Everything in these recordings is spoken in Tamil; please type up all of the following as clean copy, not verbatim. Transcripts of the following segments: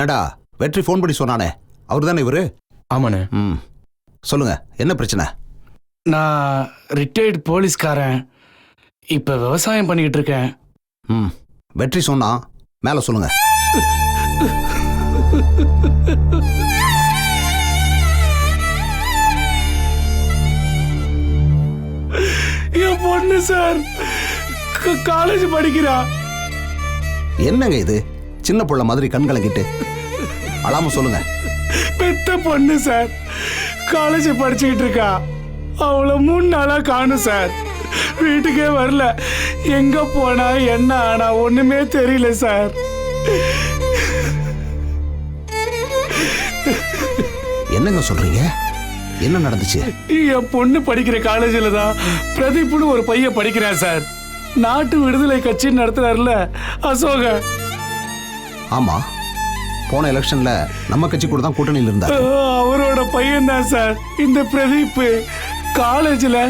ஏண்டா வெற்றி ஃபோன் பண்ணி சொன்னானே அவர் தானே இவரு? ஆமாண்ணே. சொல்லுங்க, என்ன பிரச்சனை? நான் ரிட்டையர்டு போலீஸ்காரன், இப்ப விவசாயம் பண்ணிக்கிட்டு இருக்கேன். வெற்றி சொன்னா மேல சொல்லுங்க. என் பொண்ணு சார் காலேஜ் படிக்கிறா. என்னங்க இது, சின்ன புள்ள மாதிரி கண் கலங்கிட்டு? அழாம சொல்லுங்க. பெத்த பொண்ணு சார், காலேஜ் படிச்சுக்கிட்டு இருக்கா. அவளை 3 நாளா காணும் சார். வீட்டுக்கே வரல. எங்க போனா என்ன ஆனா ஒண்ணுமே தெரியல சார். என்னங்க சொல்றீங்க? என்ன நடந்துச்சு? என் பொண்ணு படிக்கிற காலேஜில் தான் பிரதீப்னு ஒரு பையன் படிக்கிறான் சார். நாட்டு விடுதலை கட்சி நடத்துறாருல அசோக. ஆமா, போன எலெக்ஷன்ல நம்ம கட்சி கூட தான் கூட்டணியில் இருந்தார். அவரோட பையன் தான் சார் இந்த பிரதீப். காலேஜில்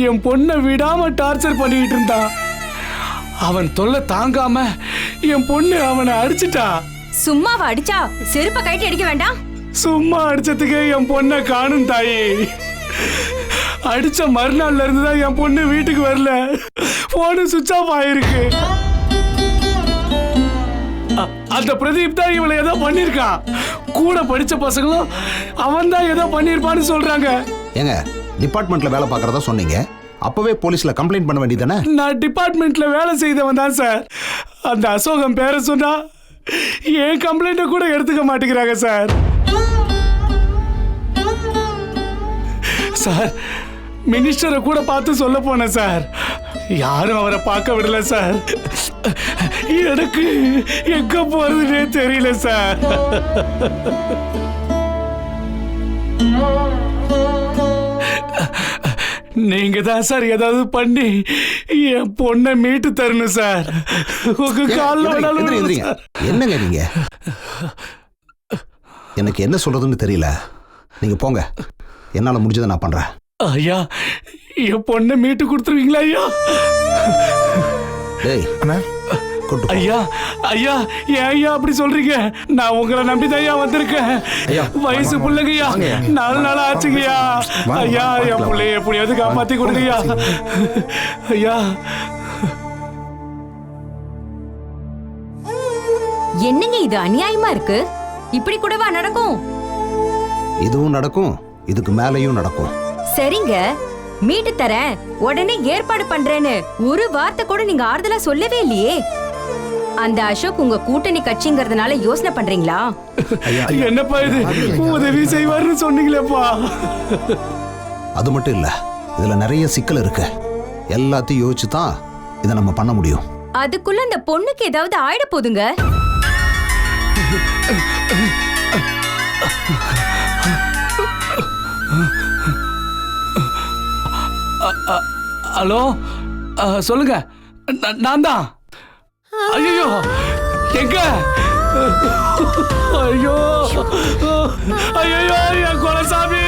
என் பொண்ணை விடாம டார்ச்சர் பண்ணிட்டு இருந்தான். அவன் தொல்லை தாங்காம என் பொண்ணு அவனை அடிச்சிட்டா. சும்மாவா அடிச்சா? செருப்ப கைட்டி அடிக்க வேண்டாம். சும்மா அடிச்சதுக்கு என் பொண்ணை காணும் தாயி. அடிச்ச மறுநாள்ல இருந்து தான் என் பொண்ணு வீட்டுக்கு வரல. போனு சுவிட்ச் ஆஃப் ஆயிருக்கு. அந்த பிரதீப் தான் இவளை ஏதோ பண்ணிருக்கான். கூட படிச்ச பசங்களும் அவன் தான் ஏதோ பண்ணிருப்பான்னு சொல்றாங்க. ஏங்க, டிபார்ட்மெண்ட்ல வேலை பார்க்கறதா சொன்னீங்க, அப்பவே போலீஸ்ல கம்ப்ளைண்ட் பண்ண வேண்டியதானே? நான் டிபார்ட்மெண்ட்ல வேலை செய்தவன் தான் சார். அந்த அசோகம் பேரை சொன்னா என் கம்ப்ளைண்ட கூட எடுத்துக்க மாட்டேங்கிறாங்க சார். சார், மினிஸ்டரை கூட பார்த்து சொல்ல போனேன் சார். யாரும் அவரை பார்க்க விடல சார். எனக்கு எங்க போறதுன்னே தெரியல சார். நீங்க தான் சார் ஏதாவது பண்ணி என் பொண்ணை மீட்டு தரணும் சார். உங்க காலில் என்னங்க நீங்க? எனக்கு என்ன சொல்றதுன்னு தெரியல. நீங்க போங்க, என்னால முடிஞ்சதை நான் பண்றேன். ஐயா, என் பொண்ணை மீட்டு கொடுத்துருவீங்களா ஐயா? ஐயா ஐயா, ஏன் ஐயா அப்படி சொல்றீங்க? நான் உங்களை நம்பிதான் ஐயா வந்திருக்கேன். வயசு பிள்ளைங்கய்யா, 4 நாள் ஆச்சுங்கய்யா. ஐயா, என் பிள்ளைய எப்படியாவது காப்பாத்தி கொடுங்கய்யா. ஐயா, என்னங்க இது அநியாயமா இருக்கு? இப்படி கூடவா நடக்கும்? இதுவும் நடக்கும், இதுக்கு மேலையும் நடக்கும். சரிங்க, மீட்டு தரேன், உடனே ஏற்பாடு பண்றேன்னு ஒரு வார்த்தை கூட நீங்க ஆறுதலா சொல்லவே இல்லையே. அந்த அசோக் உங்க கூட்டணி கட்சிங்கிறதுனால யோசனை பண்றீங்களா? என்னப்பா இது, உதவி செய்வார்னு சொன்னீங்களேப்பா. அது மட்டும் இல்ல, இதுல நிறைய சிக்கல் இருக்கு. எல்லாத்தையும் யோசிச்சு தான் இதை நம்ம பண்ண முடியும். அதுக்குள்ள அந்த பொண்ணுக்கு ஏதாவது ஆயிட போதுங்க. ஹலோ, சொல்லுங்க. நான் தான். ஐயோ, எங்க? ஐயோ ஐயோ, என் குலசாமி.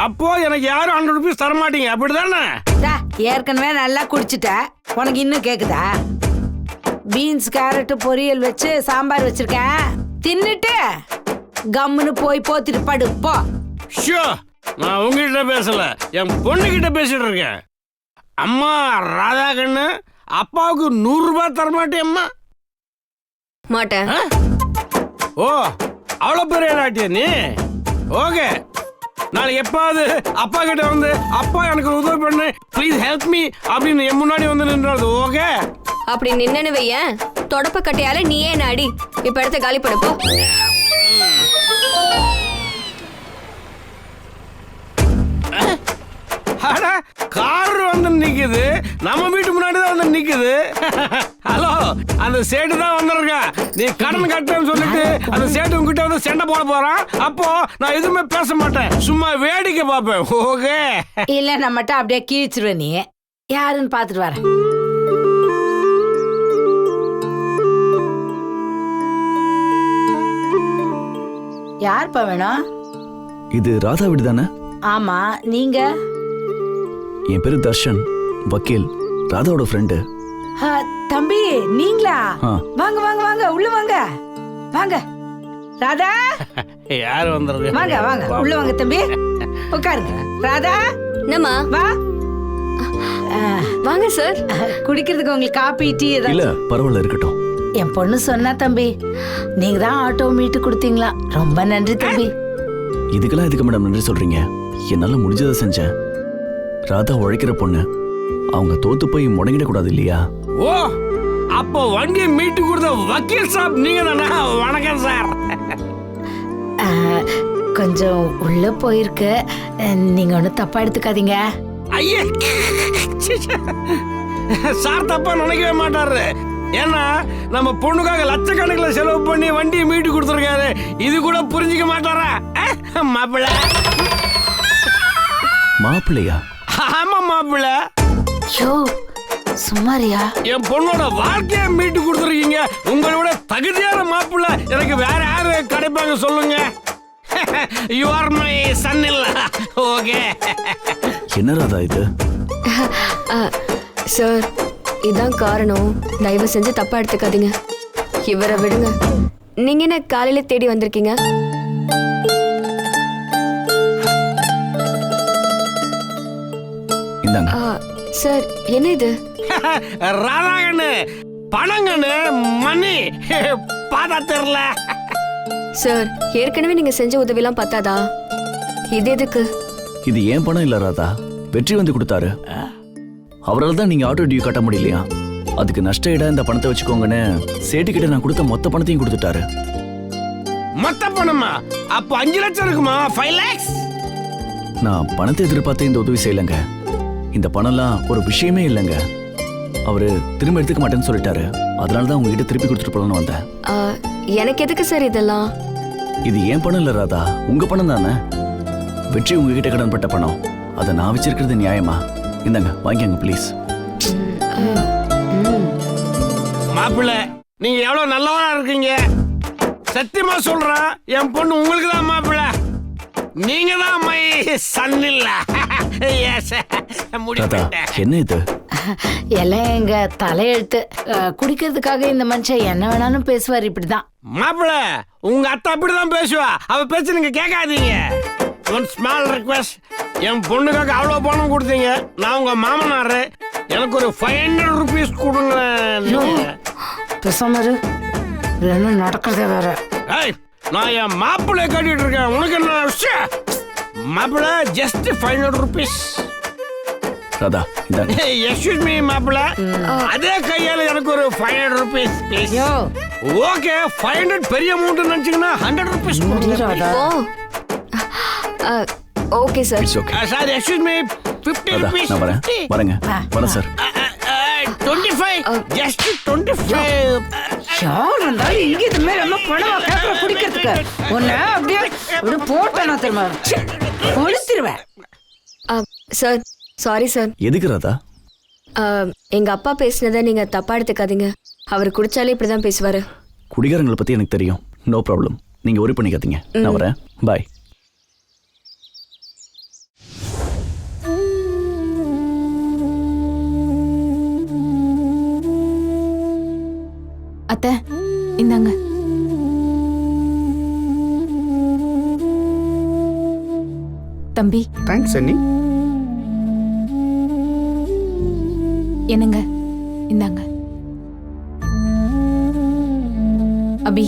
அப்போ எனக்கு யாரும் 100 ரூபீஸ் தர மாட்டீங்க, அப்படிதானே? ஏற்கனவே நல்லா குடிச்சிட்ட, உனக்கு இன்னும் கேக்குதா? பீன்ஸ் கேரட் பொரியல் வச்சு சாம்பார் வச்சிருக்கேன், தின்னுட்டு கம்முன்னு போய் போத்திட்டு படு போ. ஷோ, நான் உங்ககிட்ட பேசல, என் பொண்ணுகிட்ட பேசிட்டு இருக்கேன். அம்மா ராதா கண்ணு, அப்பாவுக்கு 100 ரூபாய் தர மாட்டேம்மா. மாட்டேன். ஓ, அவ்வளவு பெரிய நாட்டிய நீ? ஓகே, நாளைக்கு எப்பாவது அப்பா கிட்ட வந்து அப்பா எனக்கு உதவி பண்ணு, ப்ளீஸ் ஹெல்ப் மீ அப்படின்னு என் முன்னாடி வந்து நின்றது. ஓகே, அப்படி நின்னு வையேன், தொடப்ப கட்டையால நீயே நாடி இப்ப இடத்த காலி படுப்போ. கார் வந்து நிக்குது, நம்ம வீட்டு முன்னாடி தான் வந்து நிக்குது. ஹலோ, அந்த சேட்டு தான் வந்திருக்க. நீ கடன் கட்டன்னு சொல்லிட்டு அந்த சேட்டு உங்ககிட்ட வந்து சண்டை போட போறான். அப்போ நான் எதுவுமே பேச மாட்டேன், சும்மா வேடிக்கை பார்ப்பேன். ஓகே, இல்ல நான் மட்டும் அப்படியே கீழ்ச்சிருவ. நீ யாருன்னு பாத்துட்டு வரேன். யார்ப்பா வேணும்? இது ராதா வீடு தானே? ஆமா, நீங்க? என் பேரு தர்ஷன், வக்கீல், ராதாவோட ஃப்ரெண்டு. தம்பி நீங்களா? ஆ. வாங்க வாங்க வாங்க, உள்ள வாங்க. வாங்க ராதா, யாரு வந்துருங்க? வாங்க வாங்க, உள்ள வாங்க தம்பி, உட்காருங்க. ராதா, என்னம்மா? வா. வாங்க சார். குடிக்கிறதுக்கு உங்களுக்கு காபி டீ ஏதாவது? இல்ல பரவாயில்ல, இருக்கட்டும். என் பொண்ணு சொன்னா தம்பி, நீங்க தான் ஆட்டோ மீட்டு கொடுத்தீங்களா? ரொம்ப நன்றி தம்பி. இதுக்கெல்லாம் எதுக்கு மேடம் நன்றி சொல்றீங்க? என்னால முடிஞ்சதை செஞ்சேன். ராதா உழைக்கிற பொண்ணு, அவங்க தோத்து போய் முடங்கிடக்கூடாது இல்லையா? ஓ, அப்போ வண்டியை மீட்டு கொடுத்த வக்கீல் சாப் நீங்க தானே? வணக்கம் சார். கொஞ்சம் உள்ள போயிருக்கு, நீங்க ஒன்றும் தப்பா எடுத்துக்காதீங்க. ஐயா, சார் தப்பா நினைக்கவே மாட்டாரு. ஏன்னா நம்ம பொண்ணுக்காக லட்சக்கணக்கில் செலவு பண்ணி வண்டியை மீட்டு கொடுத்துருக்காரு. இது கூட புரிஞ்சுக்க மாட்டாரா மாப்பிள்ள? மாப்பிள்ளையா? ஆமா மாப்பிள்ள. யோ சும்மாரியா? என் பொண்ணோட வாழ்க்கையை மீட்டு கொடுத்துருக்கீங்க. உங்களோட தகுதியான மாப்பிள்ள எனக்கு வேற யாரு கிடைப்பாங்க சொல்லுங்க? யூ ஆர் மை சன் இல்ல? ஓகே. என்ன ராதா இது? சார், இதான் காரணம். தயவு செஞ்சு தப்பா எடுத்துக்காதீங்க. இவரை விடுங்க. நீங்க என்ன காலையில தேடி வந்திருக்கீங்க? இந்தாங்க. சார், என்ன இது? ராதாகண்ணு பணங்கண்ணு மணி பாதா தெரியல. சார், ஏற்கனவே நீங்க செஞ்ச உதவிலாம் பத்தாதா? இது எதுக்கு? இது ஏன் பணம் இல்ல ராதா, வெற்றி வந்து கொடுத்தாரு. அவரால் தான் நீங்க ஆட்டோ டியூ கட்ட முடியலையா? அதுக்கு நஷ்ட ஈடா இந்த பணத்தை வச்சுக்கோங்கன்னு சேட்டு கிட்ட நான் கொடுத்த மொத்த பணத்தையும் கொடுத்துட்டாரு. மொத்த பணமா? அப்போ 5 லட்சம் இருக்குமா? 5 lakhs? நான் பணத்தை எதிர்பார்த்து இந்த உதவி செய்யலைங்க. இந்த பணம்லாம் ஒரு விஷயமே இல்லைங்க. அவரு திரும்ப எடுத்துக்க மாட்டேன்னு சொல்லிட்டாரு. அதனால தான் உங்ககிட்ட திருப்பி கொடுத்துட்டு போலான்னு வந்தேன். எனக்கு எதுக்கு சார் இதெல்லாம்? இது ஏன் பணம் இல்ல ராதா, உங்க பணம் தானே. வெற்றி உங்ககிட்ட கடன்பட்ட பணம், அதை நான் வச்சிருக்கிறது நியாயமா? இந்தாங்க வாங்கிக்கங்க ப்ளீஸ். மாப்பிள்ள, நீங்க எவ்வளவு நல்லவரா இருக்கீங்க. சத்தியமா சொல்றேன், என் பொண்ணு உங்களுக்கு தான் மாப்பிள்ள. நீங்க தான் மை சன் இல்ல? ராதா, என்ன இது? எல்லாம் எங்க தலையெழுத்து. குடிக்கிறதுக்காக இந்த மனுஷன் என்ன வேணாலும் பேசுவார் இப்படிதான். மாப்பிள்ள, உங்க அத்தை அப்படிதான் பேசுவா. அவ பேச்சு நீங்க கேட்காதீங்க. ஒன் ஸ்மால் ரிக்வெஸ்ட், என் பொண்ணுக்காக அவ்வளவு பணம் கொடுத்தீங்க. நான் உங்க மாமனாரு, எனக்கு ஒரு 500 rupees கொடுங்க. பேசாம என்ன நடக்கிறதே வேற. நான் என் மாப்பிள்ளை கட்டிட்டு இருக்கேன், உனக்கு என்ன விஷயம்? மாப்பிள்ள, ஜஸ்ட் 500 rupees. ராதா, இந்தாங்க. எக்ஸ்கியூஸ் மீ மாப்பிள்ள, அதே கையால எனக்கு ஒரு 500 rupees ப்ளீஸ். ஓகே, 500 பெரிய அமௌண்ட் நினைச்சீங்கன்னா 100 rupees கொடுங்க. Okay sir. It's okay. Sir, excuse me, 50 Radha, rupees. நான் வரேன். வரேங்க. வரேன் சார். 25, ஜஸ்ட் 25. யார் வந்தாலும் இங்க இது மாதிரி நம்ம பணமா கேட்கற குடிக்கிறதுக்கு ஒன்னு அப்படியே ஒரு போட்டானா தெரியுமா? கொளுத்திடுவேன். Sir, sorry sir. எதுக்கு ராதா? எங்க அப்பா பேசினதை நீங்க தப்பா எடுத்துக்காதீங்க. அவர் குடிச்சாலே இப்படிதான் பேசுவாரு. குடிகாரங்களை பத்தி எனக்கு தெரியும். நோ ப்ராப்ளம், நீங்க ஒரி பண்ணிக்காதீங்க. நான் வரேன். பாய். அத்தை, இந்தாங்க. தம்பி. தேங்க்ஸ் அண்ணி. என்னங்க, இந்தாங்க. அபி,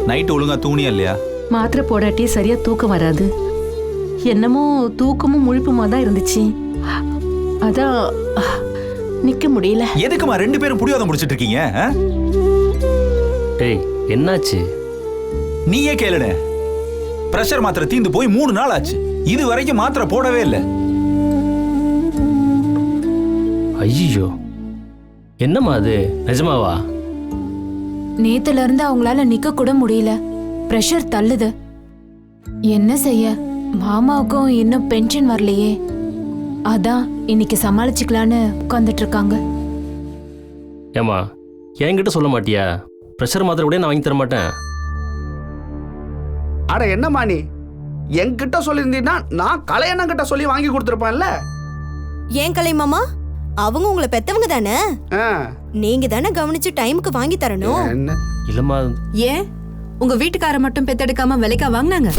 நைட்டு ஒழுங்கா தூணியா இல்லையா? மாத்திரை போடாட்டியே சரியா தூக்கம் வராது. என்னமோ தூக்கமும் முழிப்புமா தான் இருந்துச்சு. அதான் நிக்க முடியல. எதுக்குமா 2 பேரும் புடிவாதம் முடிச்சிட்டு இருக்கீங்க? டேய், என்னாச்சு? நீயே கேளுனே. பிரஷர் மாத்திரை தீந்து போய் 3 நாள் ஆச்சு. இது வரைக்கும் மாத்திரை போடவே இல்லை. ஐயோ, என்னம்மா அது? நிஜமாவா? நேத்துல இருந்து அவங்களால நிக்க கூட முடியல. பிரஷர் தள்ளுது. என்ன செய்ய, மாமாவுக்கும் இன்னும் பென்ஷன் வரலையே. அதான் இன்னைக்கு சமாளிச்சுக்கலான்னு உட்காந்துட்டு இருக்காங்க. ஏமா என்கிட்ட சொல்ல மாட்டியா? ப்ரெஷர் மாத்திரை கூட நான் வாங்கி தர மாட்டேன். அட என்னம்மா நீ என்கிட்ட சொல்லியிருந்தீங்கன்னா நான் கலையண்ணங்கிட்ட சொல்லி வாங்கி கொடுத்துருப்பேன்ல. ஏன் கலை மாமா, அவங்க உங்களை பெத்தவங்க தானே, நீங்க தானே கவனிச்சு டைமுக்கு வாங்கி தரணும். என்ன இல்லம்மா, ஏன் உங்க வீட்டுக்கார மட்டும் பெத்தெடுக்காம விலைக்கா வாங்கினாங்க?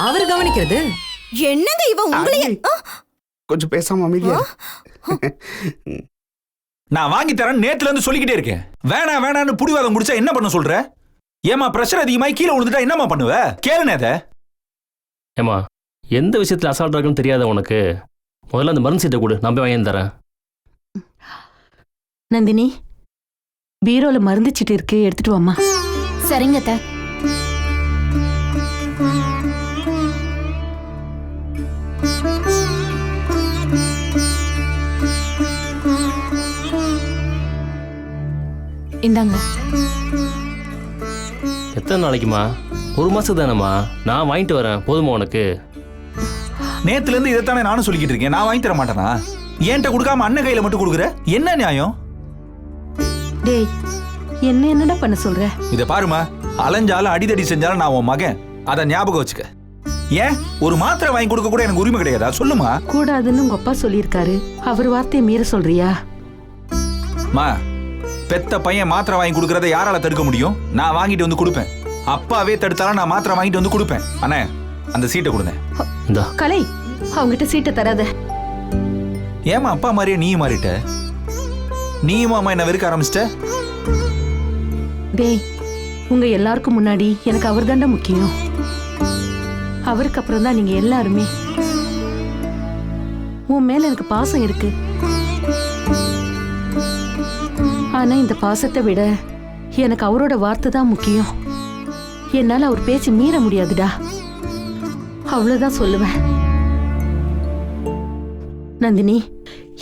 அவர் கவனிக்கிறது. என்னங்க இவ உங்களையே கொஞ்சம் பேசாம அமைதியா. நான் வாங்கி தரேன் நேத்துல இருந்து சொல்லிக்கிட்டே இருக்கேன். வேணா வேணான்னு புடிவாதம் முடிச்சா என்ன பண்ண சொல்ற? ஏமா பிரஷர் அதிகமாகி கீழே விழுந்துட்டா என்னம்மா பண்ணுவ? கேளுனே அத. ஏமா எந்த விஷயத்துல அசால்ட்டா இருக்குன்னு தெரியாத உனக்கு? முதல்ல அந்த மருந்து சீட்டை கொடு, நான் போய் வாங்கி தரேன். நந்தினி, பீரோல மருந்து சீட்டு இருக்கு, எடுத்துட்டு வாமா. சரிங்க அத்தை. இந்தாங்க. எத்தனை நாளைக்குமா? ஒரு மாசம் தானேம்மா, நான் வாங்கிட்டு வரேன், போதுமா உனக்கு? நேத்துல இருந்து இதைத்தானே நானும் சொல்லிக்கிட்டு இருக்கேன். நான் வாங்கி தர மாட்டேனா? ஏன்ட்ட கொடுக்காம அண்ணன் கையில மட்டும் கொடுக்குற? என்ன நியாயம்? டேய், என்னடா பண்ண சொல்ற? இத பாருமா, அலைஞ்சாலும் அடிதடி செஞ்சாலும் நான் உன் மகன், அத ஞாபகம் வச்சுக்க. ஏன் ஒரு மாத்திரை வாங்கி கொடுக்க கூட எனக்கு உரிமை கிடையாதா? சொல்லுமா. கூடாதுன்னு உங்க அப்பா சொல்லியிருக்காரு, அவர் வார்த்தையை மீற சொல்றியா? மா, பெத்த பையன் மாத்திரை வாங்கி கொடுக்கறத யாரால தடுக்க முடியும்? நான் வாங்கிட்டு வந்து கொடுப்பேன். அப்பாவே தடுத்தாலும் நான் மாத்திரை வாங்கிட்டு வந்து கொடுப்பேன். அண்ணே, அந்த சீட்டை கொடுங்க. கலை, அவங்கிட்ட சீட்டை தராத. ஏமா அப்பா மாதிரியே நீயும் மாறிட்ட? நீயும் அம்மா என்ன வெறுக்க ஆரம்பிச்சிட்ட? டேய், உங்க எல்லாருக்கும் முன்னாடி எனக்கு அவர் தாண்டா முக்கியம். அவருக்கு அப்புறம் தான் நீங்க எல்லாருமே. உன் மேல எனக்கு பாசம் இருக்கு. ஆனா இந்த பாசத்தை விட எனக்கு அவரோட வார்த்தை தான் முக்கியம். என்னால அவர் பேச்சு மீற முடியாதுடா, அவ்வளவுதான் சொல்லுவேன். நந்தினி,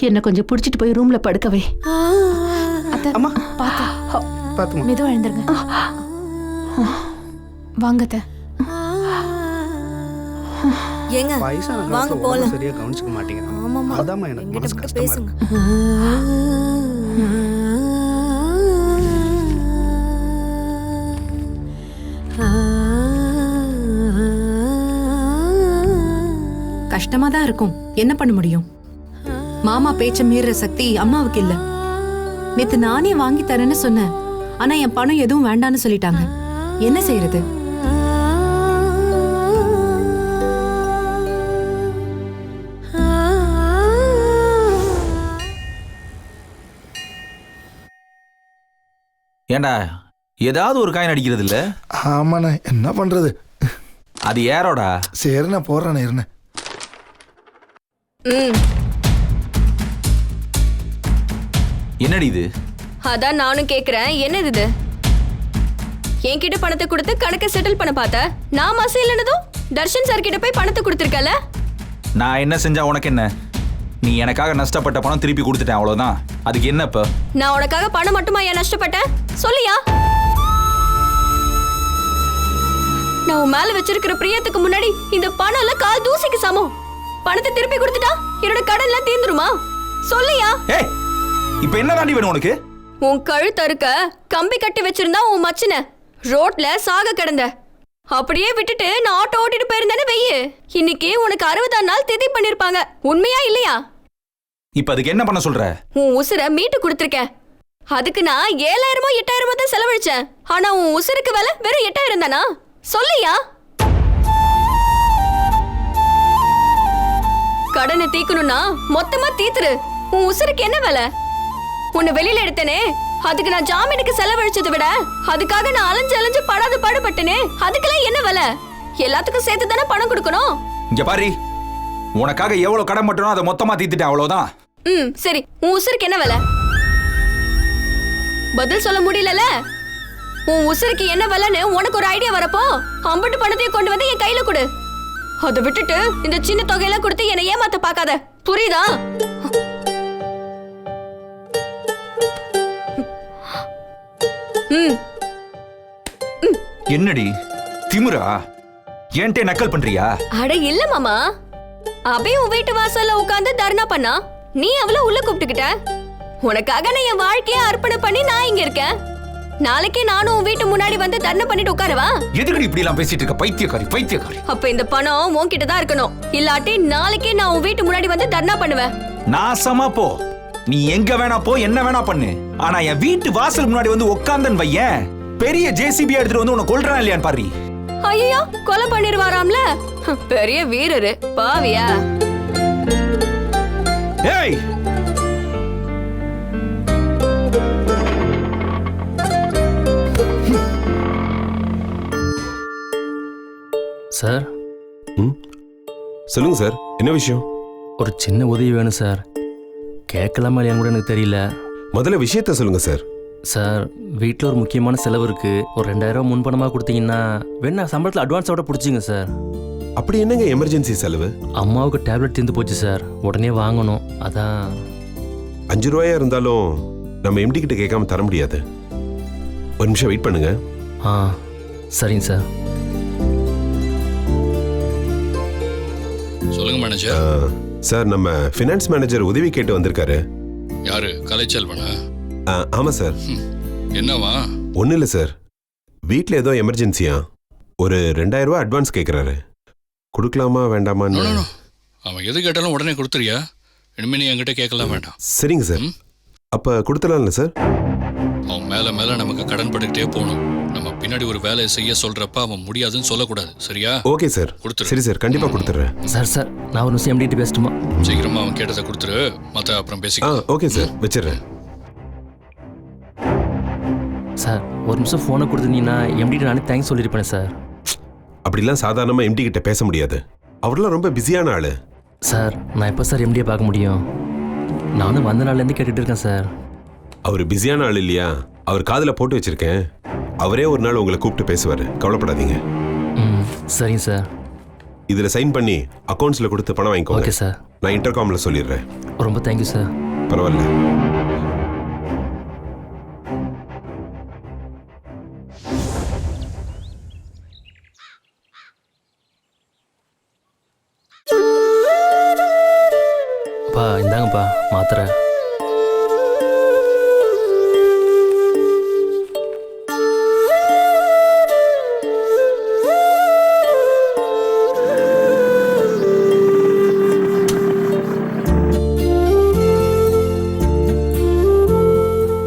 என்ன கொஞ்சம் புடிச்சிட்டு போய் ரூம்ல படுக்கவே. அம்மா பாத்து மெதுவா எழுந்துருங்க. வாங்க அத்தை. ஏங்க வாங்க போலாம். சரியா கவனிச்சுக்க மாட்டீங்க. ஆமாமா, அதாம்மா எனக்கு மனசு கஷ்டமா பேசுங்க. கஷ்டமா தான் இருக்கும், என்ன பண்ண முடியும்? மாமா பேச்ச மீற சக்தி அம்மாவுக்கு இல்ல. நேத்து நானே வாங்கி தரேன்னு சொன்னேன், ஆனா என் பணம் எதுவும் வேண்டான்னு சொல்லிட்டாங்க. என்ன செய்யறது? ஏண்டா ஏதாவது ஒரு காயின் அடிக்கிறது இல்ல? ஆமாண்ணே, என்ன பண்றது? அது யாரோடா? சரிண்ணே, போடுறேண்ணே, இருண்ணே. என்னடி இது? அதான் நானும் கேக்குறேன், என்னது இது? என்கிட்ட பணத்தை கொடுத்து கணக்கை செட்டில் பண்ண பார்த்த, நான் மாசம் இல்லைன்னதும் தர்ஷன் சார் கிட்ட போய் பணத்தை கொடுத்துருக்கல. நான் என்ன செஞ்சா உனக்கு என்ன? நீ எனக்காக நஷ்டப்பட்ட பணம் திருப்பி கொடுத்துட்டேன், அவ்வளவுதான். அதுக்கு என்ன இப்ப? நான் உனக்காக பணம் மட்டுமா ஏன் நஷ்டப்பட்டேன் சொல்லியா? நான் உன் மேல வச்சிருக்கிற பிரியத்துக்கு முன்னாடி இந்த பணம் எல்லாம் கால் தூசிக்கு சமம். பணத்தை திருப்பி கொடுத்துட்டா என்னோட கடன் எல்லாம் தீர்ந்துருமா சொல்லியா? ஏய், இப்ப என்ன தாண்டி வேணும் உனக்கு? உன் கழுத்தறுக்க கம்பி கட்டி வச்சிருந்தா உன் மச்சின ரோட்ல சாக கிடந்த, அப்படியே விட்டுட்டு நான் ஆட்டோ ஓட்டிட்டு போயிருந்தேன்னு வெய்யு, இன்னைக்கு உனக்கு 60 நாள் திதி பண்ணிருப்பாங்க. உண்மையா இல்லையா? இப்ப அதுக்கு என்ன பண்ண சொல்ற? உன் உசுரை மீட்டு கொடுத்துருக்கேன். அதுக்கு நான் 7000 8000 தான் செலவழிச்சேன். ஆனா உன் உசுருக்கு விலை வெறும் 8000 தானா சொல்லியா? கடனை தீக்கணும்னா மொத்தமா தீத்துரு. உன் உசுருக்கு என்ன விலை? உன்னை வெளியில எடுத்தனே, அதுக்கு நான் ஜாமீனுக்கு செலவழிச்சதை விட அதுக்காக நான் அலைஞ்சு அலைஞ்சு படாது பாடுபட்டனே, அதுக்கெல்லாம் என்ன விலை? எல்லாத்துக்கும் சேர்த்து தானே பணம் கொடுக்கணும். இங்க பாரு, உனக்காக எவ்வளவு கடன் பட்டனோ அதை மொத்தமா தீத்துட்டேன், அவ்வளவுதான். சரி, உன் உசுருக்கு என்ன விலை? பதில் சொல்ல முடியலல. உன் உசுருக்கு என்ன விலைன்னு உனக்கு ஒரு ஐடியா வரப்போ அம்பட்டு பணத்தையும் கொண்டு வந்து என் கையில கொடு. அதை விட்டுட்டு இந்த சின்ன தொகையெல்லாம் கொடுத்து என்னை ஏமாத்த பார்க்காத, புரியுதா? என்னடி திமுறா? என்கிட்ட நக்கல் பண்றியா? அட இல்ல மாமா, அபி உன் வீட்டு வாசல்ல உட்கார்ந்து தர்ணா பண்ணா, நீ அவள உள்ள கூப்பிட்டுக்கிட்ட. உனக்காக நான் என் வாழ்க்கைய அர்ப்பணம் பண்ணி நான் இங்க இருக்கேன். நாளைக்கே நானும் உன் வீட்டு முன்னாடி வந்து தர்ணா பண்ணிட்டு உட்காரவா? எதுக்கு இப்படி எல்லாம் பேசிட்டு இருக்க? பைத்தியக்காரி பைத்தியக்காரி. அப்ப இந்த பணம் உன்கிட்ட தான் இருக்கணும், இல்லாட்டி நாளைக்கே நான் உன் வீட்டு முன்னாடி வந்து தர்ணா பண்ணுவேன். நாசமா போ. நீ எங்க வேணா போ, என்ன வேணா பண்ணு. ஆனா என் வீட்டு வாசல் முன்னாடி வந்து உட்கார்ந்தன் வையேன், பெரிய ஜேசிபி எடுத்துட்டு வந்து உன்னை கொல்றான் இல்லையான்னு பாரு. ஐயோ, கொலை பண்ணிருவாராம்ல, பெரிய வீரரு பாவியா? ஏய், சார். சொல்லுங்க சார், என்ன விஷயம்? ஒரு சின்ன உதவி வேணும் சார். கேட்கலாமா இல்லையான்னு கூட எனக்கு தெரியல. முதல்ல விஷயத்த சொல்லுங்க சார். சார், வீட்டில் ஒரு முக்கியமான செலவு இருக்கு. ஒரு 2000 முன்பணமாக கொடுத்தீங்கன்னா வேணா சம்பளத்தில் அட்வான்ஸோட பிடிச்சிங்க சார். அப்படி என்னங்க எமர்ஜென்சி செலவு? அம்மாவுக்கு டேப்லெட் தீர்ந்து போச்சு சார், உடனே வாங்கணும். அதான் 5 ரூபாயா இருந்தாலும் நம்ம எம்டி கிட்ட கேட்காம தர முடியாது. ஒரு நிமிஷம் வெயிட் பண்ணுங்க. ஆ சரிங்க சார். சொல்லுங்க மேனேஜர். சார், நம்ம ஃபினான்ஸ் மேனேஜர் உதவி கேட்டு வந்திருக்காரு. யாரு? கலைச்செல்வனா? ஆமா சார். என்னவா? ஒன்றும் இல்லை சார், வீட்டில் ஏதோ எமர்ஜென்சியா ஒரு 2000 ரூபாய் அட்வான்ஸ் கேட்குறாரு. கொடுக்கலாமா வேண்டாமான்னு? அவன் எது கேட்டாலும் உடனே கொடுத்துறியா? இனிமே நீ என்கிட்ட கேட்கலாம் வேண்டாம். சரிங்க சார், அப்போ கொடுத்துடலாம்ல சார்? அவன் மேல மேல நமக்கு கடன் பட்டுக்கிட்டே போகணும். நம்ம பின்னாடி ஒரு வேலையை செய்ய சொல்றப்ப அவன் முடியாதுன்னு சொல்லக்கூடாது. சரியா? ஓகே சார், கொடுத்துரு. சரி சார், கண்டிப்பாக கொடுத்துட்றேன். சார், நான் ஒரு நிமிஷம் எம்டிட்டு பேசட்டுமா? சீக்கிரமா அவன் கேட்டதை கொடுத்துரு, மற்ற அப்புறம் பேசிக்கலாம். ஓகே சார், வச்சிடுறேன். சார், ஒரு நிமிஷம் ஃபோனை கொடுத்துருந்தீங்கன்னா எம்டிட்டு நானே தேங்க்ஸ் சொல்லியிருப்பேன் சார். அப்படிலாம் சாதாரணமாக எம்டி கிட்ட பேச முடியாது, அவரெல்லாம் ரொம்ப பிஸியான ஆளு. சார், நான் எப்போ சார் எம்டியை பார்க்க முடியும்? நானும் வந்த நாள்லேருந்து கேட்டுட்டு இருக்கேன் சார். அவர் பிஸியான ஆள் இல்லையா? அவர் காதில் போட்டு வச்சிருக்கேன், அவரே ஒரு நாள் உங்களை கூப்பிட்டு பேசுவார், கவலைப்படாதீங்க. சரிங்க சார். இதில் சைன் பண்ணி அக்கௌண்ட்ஸில் கொடுத்து பணம் வாங்கிக்கோங்க. Okay sir. நான் இன்டர்காமில் சொல்லிடுறேன். ரொம்ப தேங்க்யூ சார். பரவாயில்ல. அப்பா, இந்தாங்கப்பா மாத்திரை.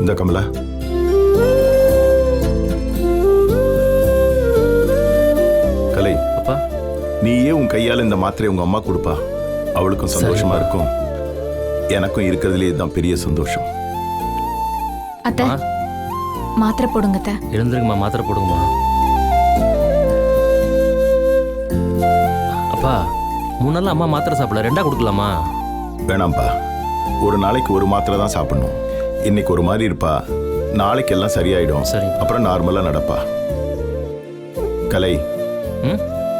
இந்த கமலா, கலை, அப்பா நீயே உன் கையால் இந்த மாத்திரை உங்க அம்மா கொடுப்பா, அவளுக்கும் சந்தோஷமா இருக்கும், எனக்கும் இருக்கிறதுலே இதுதான் பெரிய சந்தோஷம். அத்தை, மாத்திரை போடுங்க அத்தை. எழுந்துருங்கம்மா, மாத்திரை போடுங்கம்மா. அப்பா, 3 நாள் அம்மா மாத்திரை சாப்பிடல, 2ஆ கொடுக்கலாமா? வேணாம்ப்பா, ஒரு நாளைக்கு ஒரு மாத்திரை தான் சாப்பிடணும். இன்னைக்கு ஒரு மாதிரி இருப்பா, நாளைக்கு எல்லாம் சரியாயிடும். சரி. அப்புறம் நார்மலா நடப்பா. கலை,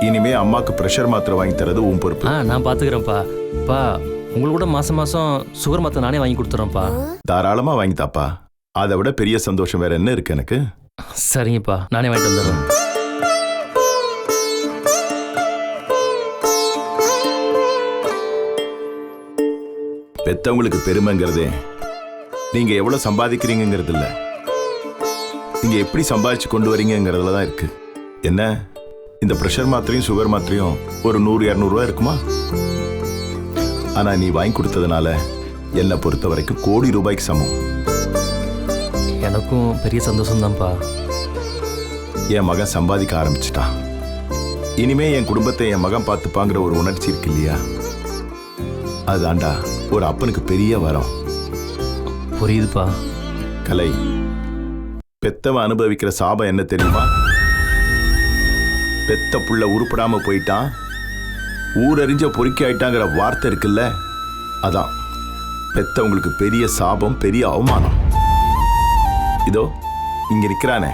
இனிமே அம்மாக்கு பிரஷர் மாத்திரை வாங்கி தரது உன் பொறுப்பு. நான் பாத்துக்கிறேன்ப்பா. பா, உங்களுக்கு கூட மாசம் மாசம் சுகர் மாத்திரை நானே வாங்கி கொடுத்துறேன்ப்பா. தாராளமா வாங்கி தாப்பா, அதை விட பெரிய சந்தோஷம் வேற என்ன இருக்கு எனக்கு? சரிங்கப்பா, நானே வாங்கிட்டு வந்துடுறேன். பெத்தவங்களுக்கு பெருமைங்கிறதே நீங்க எவ்வளவு சம்பாதிக்கிறீங்கிறது இல்ல, நீங்க எப்படி சம்பாதிச்சு கொண்டு வரீங்கிறதுல தான் இருக்கு. என்ன, இந்த பிரஷர் மாத்திரையும் சுகர் மாத்திரையும் ஒரு 100-200 ரூபாய் இருக்குமா? ஆனா நீ வாங்கி கொடுத்ததுனால என்னை பொறுத்த வரைக்கும் கோடி ரூபாய்க்கு சமம். எனக்கும் பெரிய சந்தோஷம் தான்ப்பா. என் மகன் சம்பாதிக்க ஆரம்பிச்சிட்டான், இனிமே என் குடும்பத்தை என் மகன் பார்த்துப்பாங்கிற ஒரு உணர்ச்சி இருக்கு இல்லையா? அதுதான்டா ஒரு அப்பனுக்கு பெரிய வரம். புரியுதுப்பா. கலை, பெத்தவன் அனுபவிக்கிற சாபம் என்ன தெரியுமா? பெத்த புள்ள உருப்படாம போயிட்டான், ஊரறிஞ்ச பொறுக்கி ஆயிட்டாங்கிற வார்த்தை இருக்குல்ல, அதான் பெத்தவங்களுக்கு பெரிய சாபம், பெரிய அவமானம். இதோ இங்க இருக்கிறானே,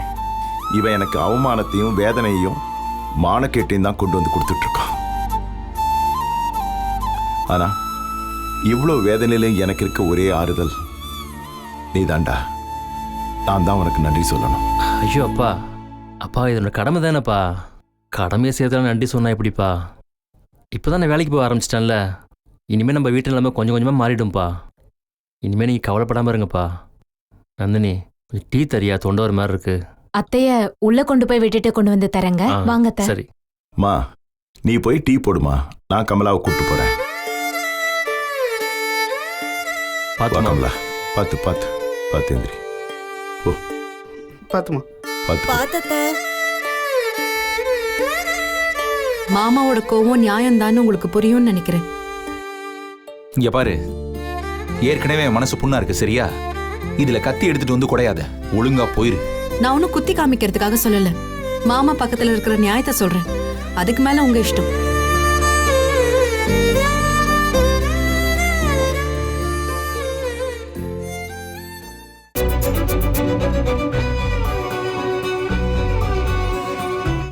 இவன் எனக்கு அவமானத்தையும் வேதனையையும் மானக்கேட்டையும் தான் கொண்டு வந்து கொடுத்துட்டு இருக்கான். ஆனா இவ்வளவு வேதனையிலும் எனக்கு இருக்க ஒரே ஆறுதல் நீ தாண்டா. நான் தான் உனக்கு நன்றி சொல்லணும். ஐயோ அப்பா, அப்பா இதோட கடமை தானேப்பா. கடமையை சேர்த்தாலும் நன்றி சொன்னா எப்படிப்பா? இப்போ தான் நான் வேலைக்கு போக ஆரம்பிச்சிட்டேன்ல. இனிமேல் நம்ம வீட்டு நிலைமை கொஞ்சம் கொஞ்சமாக மாறிடும்பா. இனிமேல் நீங்கள் கவலைப்படாமல் இருங்கப்பா. நந்தினி கொஞ்சம் டீ தரியா? தொண்டை ஒரு மாதிரி இருக்கு. அத்தைய உள்ள கொண்டு போய் விட்டுட்டு கொண்டு வந்து தரேங்க. வாங்க அத்தை. சரி மா, நீ போய் டீ போடுமா, நான் கமலாவை கூப்பிட்டு போறேன். பார்த்து கமலா, பார்த்து பார்த்து பார்த்து எந்திரி. ஓ பாத்துமா பார்த்து பாத்தத்த மாமாவோட கோவம் நியாயம்தான்னு உங்களுக்கு புரியும்னு நினைக்கிறேன். இங்க பாரு, ஏற்கனவே என் மனசு புண்ணா இருக்கு சரியா? இதுல கத்தி எடுத்துட்டு வந்து குடையாத, ஒழுங்கா போயிரு. நான் ஒன்னும் குத்தி காமிக்கிறதுக்காக சொல்லல, மாமா பக்கத்துல இருக்கிற நியாயத்தை சொல்றேன். அதுக்கு மேல உங்க இஷ்டம்.